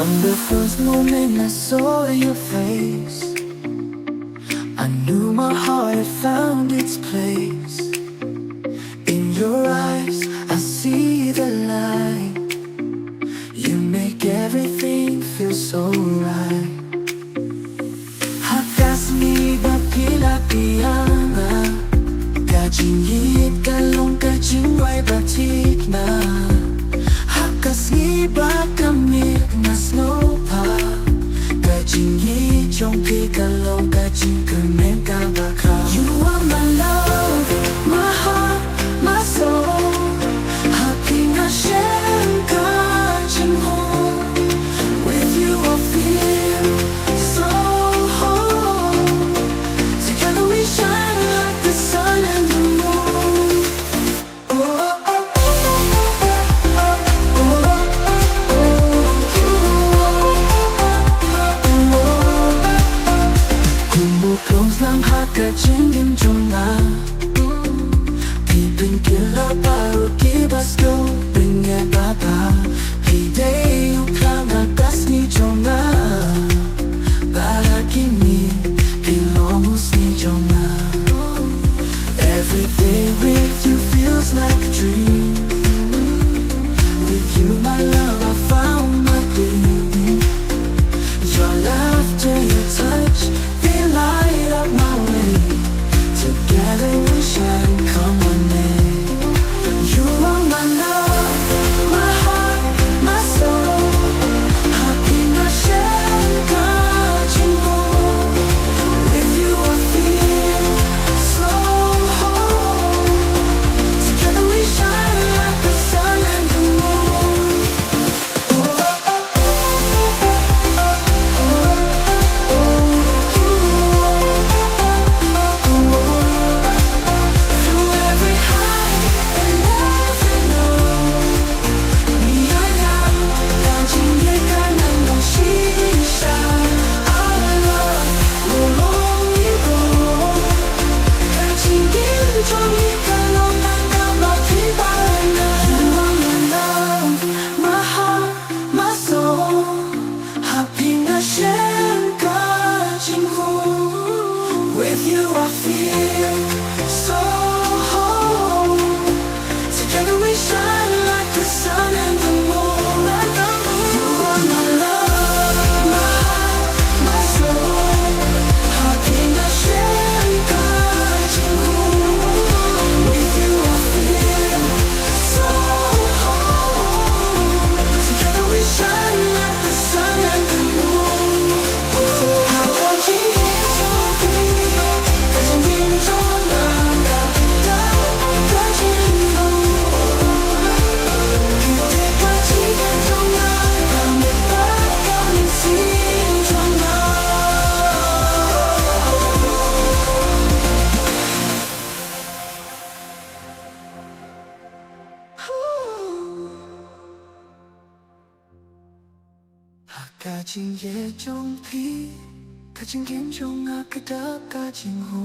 From the first moment I saw your face, I knew my heart had found its place. In your eyes, I see the light. You make everything feel so right. Khasi pila piana, Ka Jingieid ka long ka jingway batik na. Khasi kamit na snow pa, Ka Jingieid chong pi ka long ka jing men ka baka. You are my love, my heart, my soul. Happy na shen ka jing home. With you I feel so whole. Together we shine like the sun and the moon. Oh, oh, oh, close lang haka jingin jonga. Pipin kila baru kibas go binge baba. Pidei uklanga kasni jonga. Ballad kini pilongus ni jonga. Every day with you feels like a dream. With you my love I found my dream. Your laughter, your touch, they light up my way. Together we shine, come on in. You are my love, my heart, my soul. Happy na shen ka jing home. With you I feel so whole. Together we shine like the sun and the moon. Through every high and every low, we are young. Ka Jingieid ka nang long shisha. Our love will only grow. Ka Jingieid chong ka long nang batik na. You are my love, my heart, my soul. Happy na shen ka jing home. With you I feel so whole. Together we shine like the sun and the moon. You are my love, my heart, my soul. Happy na shen ka jing home. With you I feel so whole. Together we shine like the sun and the moon. Ka Jingieid chong pi, ka jingin chong na. Ka jing home. Pidei ka jingin chong na. Kamit ba kamit sin chong na. Ka Jingieid chong pi, ka jingin chong na. Ka jing home.